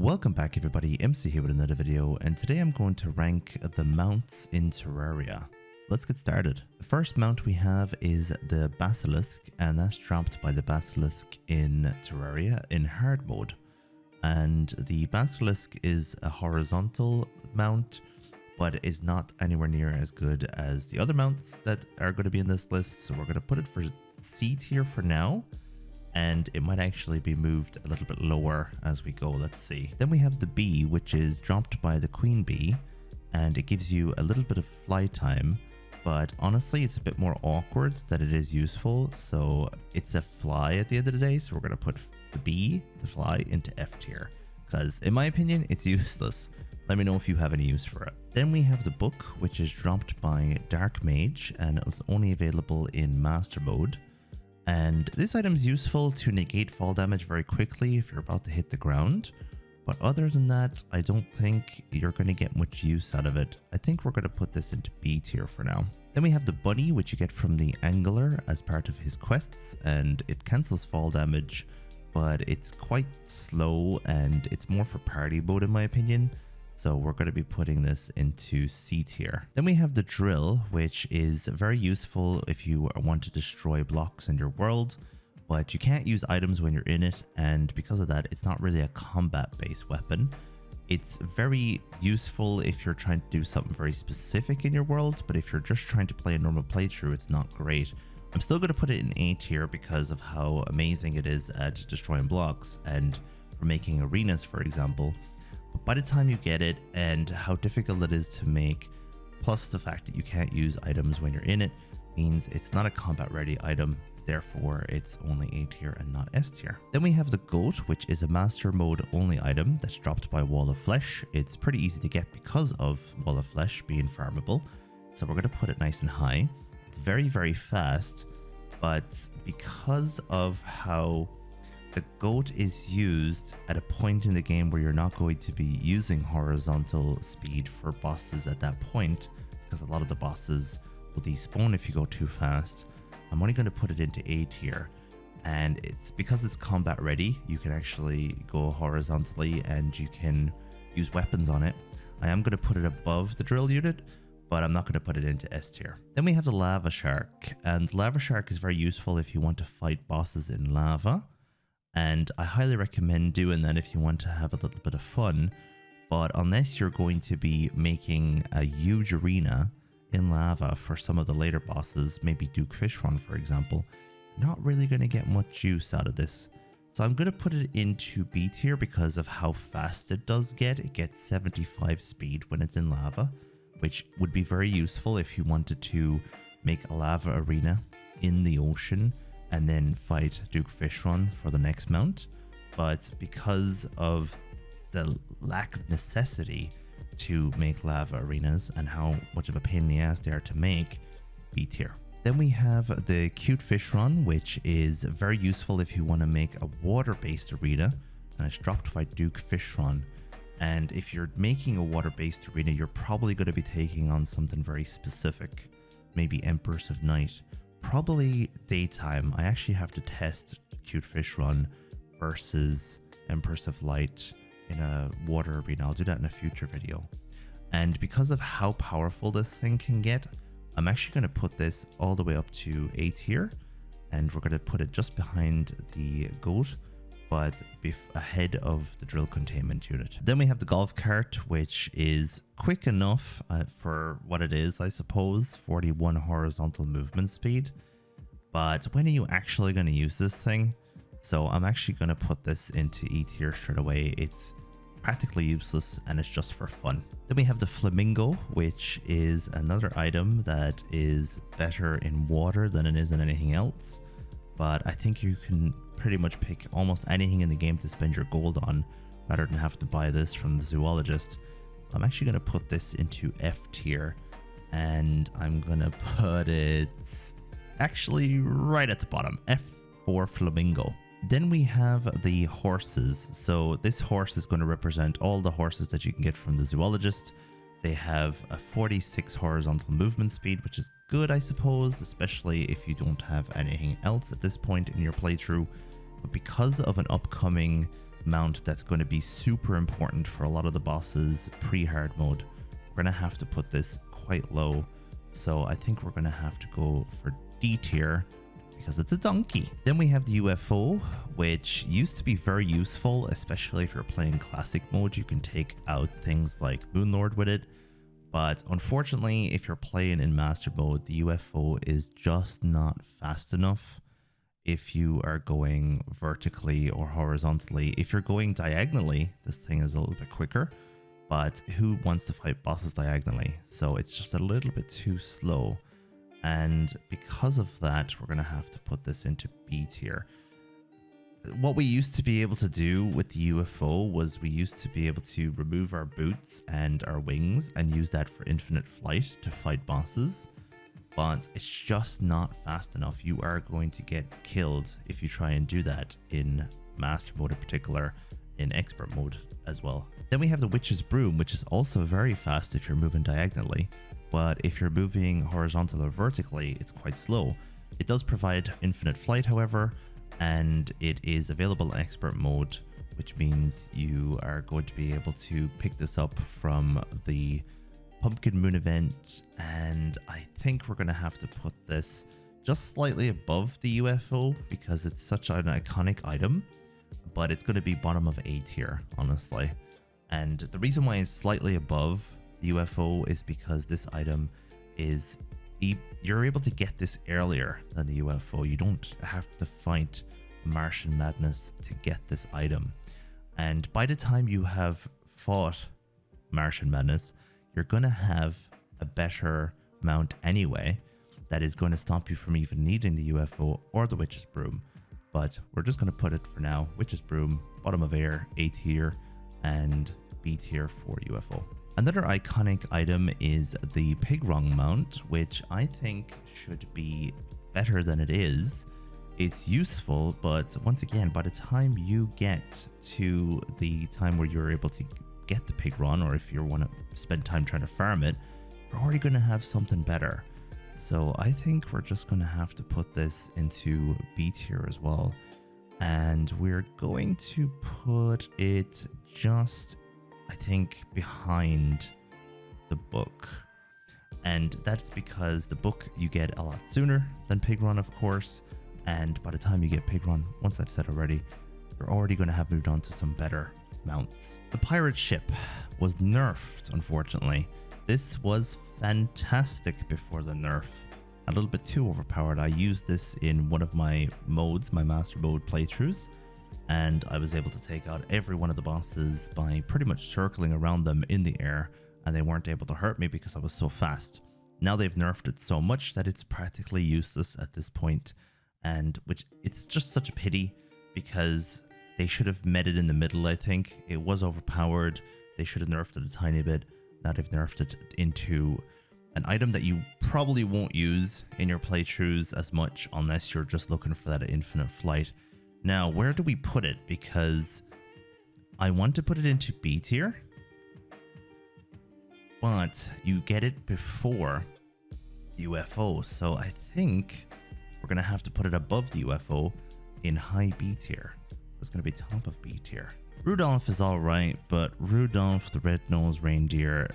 Welcome back everybody, MC here with another video, and today I'm going to rank the mounts in Terraria. So let's get started. The first mount we have is the Basilisk, and that's dropped by the Basilisk in Terraria in hard mode. And the Basilisk is a horizontal mount, but is not anywhere near as good as the other mounts that are going to be in this list. So we're going to put it for C tier for now, and it might actually be moved a little bit lower as we go. Let's see. Then we have the bee, which is dropped by the queen bee, and it gives you a little bit of fly time, but honestly it's a bit more awkward than it is useful. So it's a fly at the end of the day, so we're going to put the bee, the fly, into F tier, because in my opinion it's useless. Let me know if you have any use for it. Then we have the book, which is dropped by Dark Mage, and it was only available in master mode. And this item is useful to negate fall damage very quickly if you're about to hit the ground. But other than that, I don't think you're going to get much use out of it. I think we're going to put this into B tier for now. Then we have the bunny, which you get from the angler as part of his quests, and it cancels fall damage, but it's quite slow and it's more for party mode in my opinion. So we're going to be putting this into C tier. Then we have the drill, which is very useful if you want to destroy blocks in your world, but you can't use items when you're in it. And because of that, it's not really a combat-based weapon. It's very useful if you're trying to do something very specific in your world, but if you're just trying to play a normal playthrough, it's not great. I'm still going to put it in A tier because of how amazing it is at destroying blocks and for making arenas, for example. But by the time you get it and how difficult it is to make, plus the fact that you can't use items when you're in it, means it's not a combat ready item. Therefore, it's only A tier and not S tier. Then we have the goat, which is a master mode only item that's dropped by Wall of Flesh. It's pretty easy to get because of Wall of Flesh being farmable. So we're going to put it nice and high. It's very, very fast, but because of how the goat is used at a point in the game where you're not going to be using horizontal speed for bosses at that point, because a lot of the bosses will despawn if you go too fast. I'm only going to put it into A tier, and it's because it's combat ready, you can actually go horizontally and you can use weapons on it. I am going to put it above the drill unit, but I'm not going to put it into S tier. Then we have the lava shark, and lava shark is very useful if you want to fight bosses in lava. And I highly recommend doing that if you want to have a little bit of fun. But unless you're going to be making a huge arena in lava for some of the later bosses, maybe Duke Fishron for example, not really going to get much use out of this. So I'm going to put it into B tier because of how fast it does get. It gets 75 speed when it's in lava, which would be very useful if you wanted to make a lava arena in the ocean and then fight Duke Fishron for the next mount. But because of the lack of necessity to make lava arenas and how much of a pain in the ass they are to make, B tier. Then we have the cute fishron, which is very useful if you want to make a water-based arena, and it's dropped by Duke Fishron. And if you're making a water-based arena, you're probably going to be taking on something very specific, maybe Empress of Night. Probably daytime. I actually have to test Cute Fishron versus Empress of Light in a water arena. I'll do that in a future video. And because of how powerful this thing can get, I'm actually going to put this all the way up to A tier, and we're going to put it just behind the goat, but ahead of the drill containment unit. Then we have the golf cart, which is quick enough for what it is, I suppose, 41 horizontal movement speed. But when are you actually going to use this thing? So I'm actually going to put this into E tier straight away. It's practically useless and it's just for fun. Then we have the flamingo, which is another item that is better in water than it is in anything else. But I think you can pretty much pick almost anything in the game to spend your gold on rather than have to buy this from the zoologist. So I'm actually going to put this into F tier, and I'm going to put it actually right at the bottom, F for flamingo. Then we have the horses. So this horse is going to represent all the horses that you can get from the zoologist. They have a 46 horizontal movement speed, which is good, I suppose, especially if you don't have anything else at this point in your playthrough. But because of an upcoming mount that's going to be super important for a lot of the bosses pre-hard mode. We're going to have to put this quite low. So I think we're going to have to go for D tier because it's a donkey. Then we have the UFO, which used to be very useful, especially if you're playing classic mode. You can take out things like Moonlord with it. But unfortunately, if you're playing in master mode, the UFO is just not fast enough if you are going vertically or horizontally. If you're going diagonally, this thing is a little bit quicker, but who wants to fight bosses diagonally? So it's just a little bit too slow. And because of that, we're going to have to put this into B tier. What we used to be able to do with the UFO was we used to be able to remove our boots and our wings and use that for infinite flight to fight bosses. But it's just not fast enough. You are going to get killed if you try and do that in master mode in particular, in expert mode as well. Then we have the Witch's Broom, which is also very fast if you're moving diagonally. But if you're moving horizontal or vertically, it's quite slow. It does provide infinite flight, however, and it is available in expert mode, which means you are going to be able to pick this up from the Pumpkin Moon event. And I think we're going to have to put this just slightly above the UFO because it's such an iconic item, but it's going to be bottom of A tier, honestly. And the reason why it's slightly above the UFO is because this item is, you're able to get this earlier than the UFO. You don't have to fight Martian Madness to get this item. And by the time you have fought Martian Madness, you're going to have a better mount anyway that is going to stop you from even needing the UFO or the Witch's Broom. But we're just going to put it for now, Witch's Broom, bottom of A tier, and B tier for UFO. Another iconic item is the Fishron mount, which I think should be better than it is. It's useful, but once again, by the time you get to the time where you're able to get the Fishron, or if you want to spend time trying to farm it, you're already going to have something better. So I think we're just going to have to put this into B tier as well. And we're going to put it just, I think, behind the book. And that's because the book you get a lot sooner than Fishron, of course. And by the time you get Fishron, once I've said already, you're already going to have moved on to some better mounts. The pirate ship was nerfed, unfortunately. This was fantastic before the nerf. A little bit too overpowered. I used this in one of my modes, my master mode playthroughs, and I was able to take out every one of the bosses by pretty much circling around them in the air, and they weren't able to hurt me because I was so fast. Now they've nerfed it so much that it's practically useless at this point, and which it's just such a pity because they should have met it in the middle. I think it was overpowered. They should have nerfed it a tiny bit. Now they've nerfed it into an item that you probably won't use in your playthroughs as much unless you're just looking for that infinite flight. Now, where do we put it? Because I want to put it into B tier, but you get it before UFO. So I think we're going to have to put it above the UFO in high B tier. So it's going to be top of B tier. Rudolph is all right, but Rudolph the Red-Nosed Reindeer,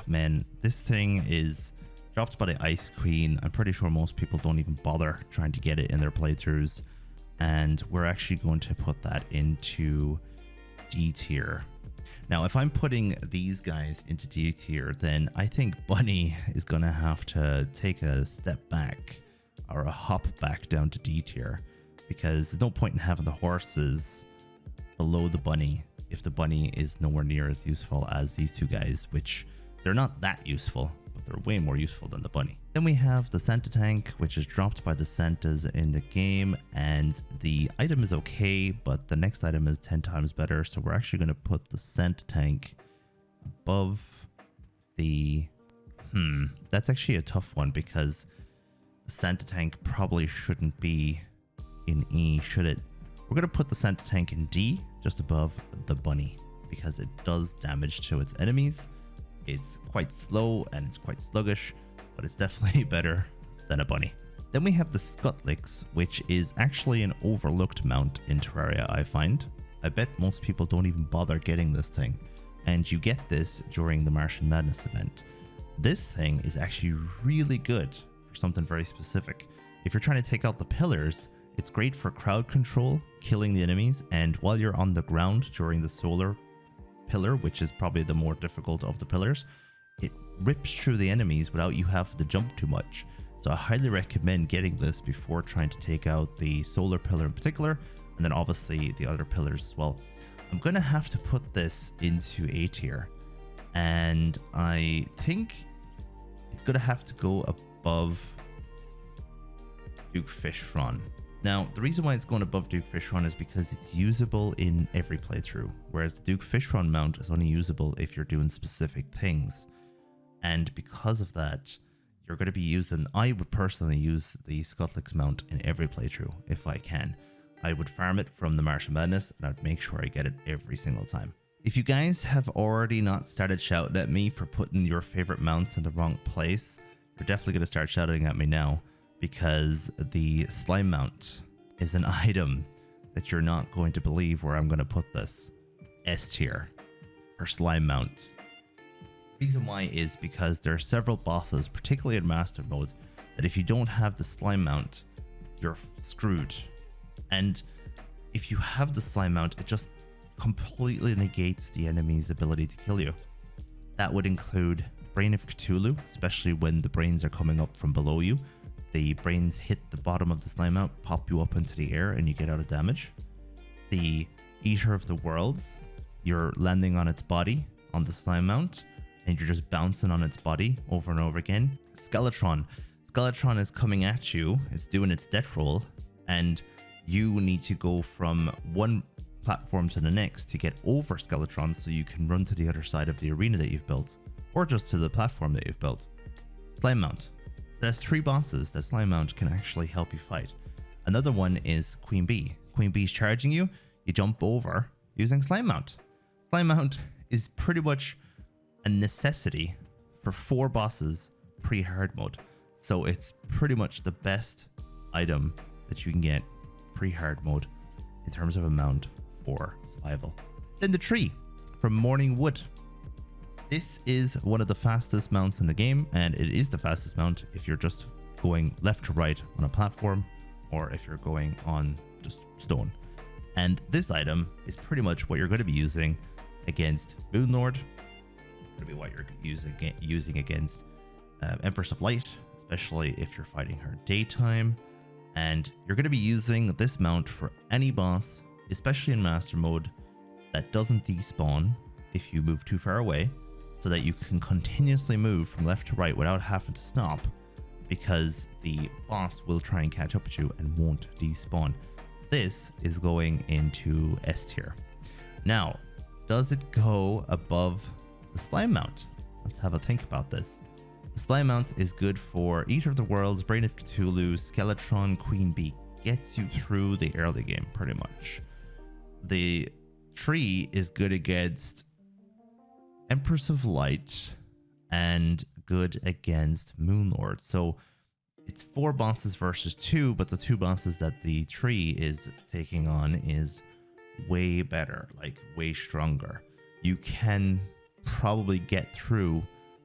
man, this thing is dropped by the Ice Queen. I'm pretty sure most people don't even bother trying to get it in their playthroughs. And we're actually going to put that into D tier. Now, if I'm putting these guys into D tier, then I think Bunny is going to have to take a step back or a hop back down to D tier, because there's no point in having the horses below the bunny if the bunny is nowhere near as useful as these two guys, which they're not that useful, but they're way more useful than the bunny. Then we have the Santa tank, which is dropped by the Santas in the game, and the item is okay, but the next item is 10 times better. So we're actually going to put the Santa tank above the that's actually a tough one, because the Santa tank probably shouldn't be in E, should it? We're going to put the Santa tank in D, just above the bunny, because it does damage to its enemies. It's quite slow and it's quite sluggish, but it's definitely better than a bunny. Then we have the Scutlix, which is actually an overlooked mount in Terraria, I find. I bet most people don't even bother getting this thing. And you get this during the Martian Madness event. This thing is actually really good for something very specific. If you're trying to take out the pillars, it's great for crowd control, killing the enemies, and while you're on the ground during the solar pillar, which is probably the more difficult of the pillars, it rips through the enemies without you having to jump too much. So I highly recommend getting this before trying to take out the solar pillar in particular, and then obviously the other pillars as well. I'm gonna have to put this into A tier, and I think it's gonna have to go above Duke Fishron. Now, the reason why it's going above Duke Fishron is because it's usable in every playthrough, whereas the Duke Fishron mount is only usable if you're doing specific things. And because of that, you're going to be using, I would personally use the Scutlix mount in every playthrough if I can. I would farm it from the Martian Madness, and I'd make sure I get it every single time. If you guys have already not started shouting at me for putting your favorite mounts in the wrong place, you're definitely going to start shouting at me now, because the slime mount is an item that you're not going to believe where I'm going to put this. S tier for slime mount. The reason why is because there are several bosses, particularly in master mode, that if you don't have the slime mount, you're screwed. And if you have the slime mount, it just completely negates the enemy's ability to kill you. That would include Brain of Cthulhu, especially when the brains are coming up from below you. The brains hit the bottom of the slime mount, pop you up into the air, and you get out of damage. The Eater of the Worlds, you're landing on its body on the slime mount, and you're just bouncing on its body over and over again. Skeletron. Skeletron is coming at you, it's doing its death roll, and you need to go from one platform to the next to get over Skeletron so you can run to the other side of the arena that you've built, or just to the platform that you've built. Slime mount. So that's 3 bosses that slime mount can actually help you fight. Another one is Queen Bee. Queen Bee's charging you, you jump over using slime mount. Slime mount is pretty much a necessity for 4 bosses pre-hard mode. So it's pretty much the best item that you can get pre-hard mode in terms of a mount for survival. Then the tree from Morning Wood. This is one of the fastest mounts in the game, and it is the fastest mount if you're just going left to right on a platform, or if you're going on just stone. And this item is pretty much what you're going to be using against Moon Lord. It's going to be what you're using against Empress of Light, especially if you're fighting her daytime. And you're going to be using this mount for any boss, especially in master mode, that doesn't despawn if you move too far away, so that you can continuously move from left to right without having to stop, because the boss will try and catch up with you and won't despawn. This is going into S tier. Now, does it go above the slime mount? Let's have a think about this. The slime mount is good for Eater of the Worlds, Brain of Cthulhu, Skeletron, Queen Bee. Gets you through the early game pretty much. The tree is good against Empress of Light and good against Moon Lord. So it's 4 bosses versus 2, but the 2 bosses that the tree is taking on is way better, like way stronger. You can probably get through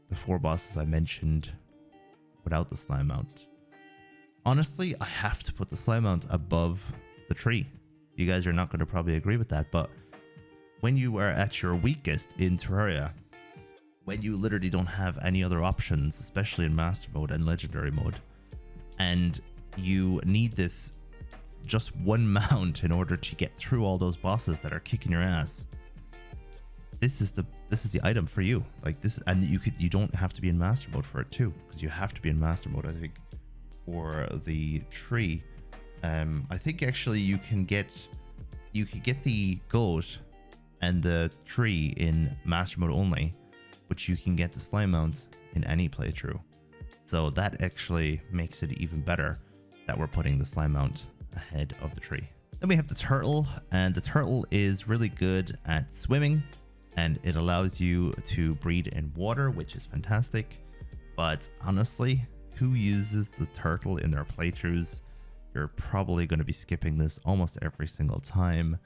the 4 bosses I mentioned without the slime mount. Honestly, I have to put the slime mount above the tree. You guys are not going to probably agree with that, but when you are at your weakest in Terraria, when you literally don't have any other options, especially in master mode and legendary mode, and you need this just one mount in order to get through all those bosses that are kicking your ass, this is the item for you. Like this, and you don't have to be in master mode for it too, because you have to be in master mode, I think, for the tree. I think actually you can get the goat and the tree in master mode only, but you can get the slime mount in any playthrough. So that actually makes it even better that we're putting the slime mount ahead of the tree. Then we have the turtle, and the turtle is really good at swimming, and it allows you to breed in water, which is fantastic. But honestly, who uses the turtle in their playthroughs? You're probably going to be skipping this almost every single time.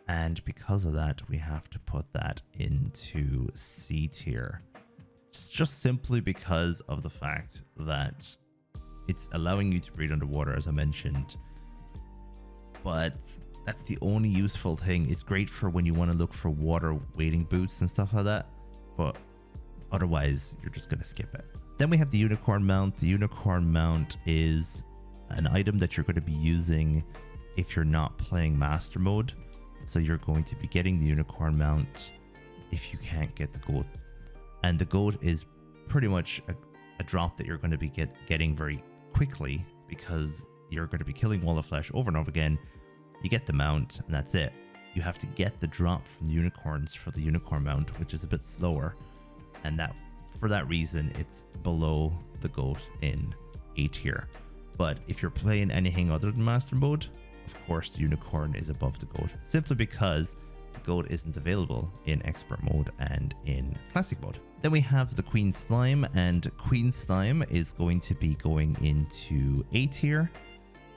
And because of that, we have to put that into C tier. It's just simply because of the fact that it's allowing you to breathe underwater, as I mentioned. But that's the only useful thing. It's great for when you want to look for water wading boots and stuff like that. But otherwise, you're just going to skip it. Then we have the unicorn mount. The unicorn mount is an item that you're going to be using if you're not playing master mode. So you're going to be getting the unicorn mount if you can't get the goat. And the goat is pretty much a drop that you're going to be getting very quickly because you're going to be killing wall of flesh over and over again. You get the mount and that's it. You have to get the drop from the unicorns for the unicorn mount, which is a bit slower. And that for that reason, it's below the goat in A tier. But if you're playing anything other than master mode, of course, the unicorn is above the goat, simply because the goat isn't available in expert mode and in classic mode. Then we have the queen slime, and queen slime is going to be going into A tier.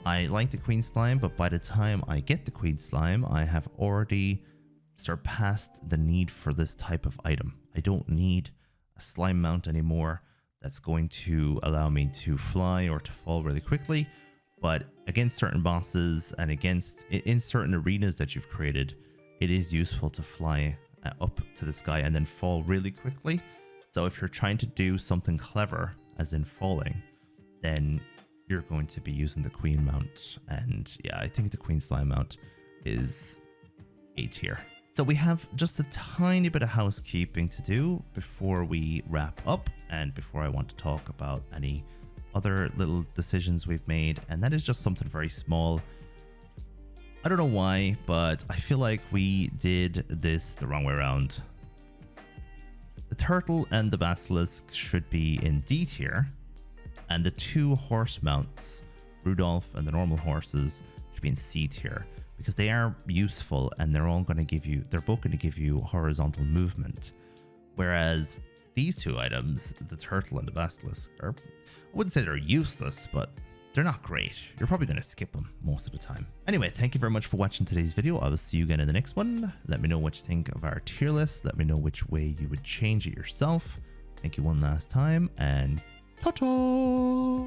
I like the queen slime, but by the time I get the queen slime, I have already surpassed the need for this type of item. I don't need a slime mount anymore that's going to allow me to fly or to fall really quickly. But against certain bosses and in certain arenas that you've created, it is useful to fly up to the sky and then fall really quickly. So if you're trying to do something clever, as in falling, then you're going to be using the queen mount. And yeah, I think the queen slime mount is A tier. So we have just a tiny bit of housekeeping to do before we wrap up and before I want to talk about any other little decisions we've made, and that is just something very small. I don't know why, but I feel like we did this the wrong way around. The turtle and the basilisk should be in D tier, and the two horse mounts, Rudolph and the normal horses, should be in C tier because they are useful and they're both going to give you horizontal movement. Whereas these two items, the turtle and the basilisk, I wouldn't say they're useless, but they're not great. You're probably going to skip them most of the time. Anyway, thank you very much for watching today's video. I will see you again in the next one. Let me know what you think of our tier list. Let me know which way you would change it yourself. Thank you one last time, and ta-ta!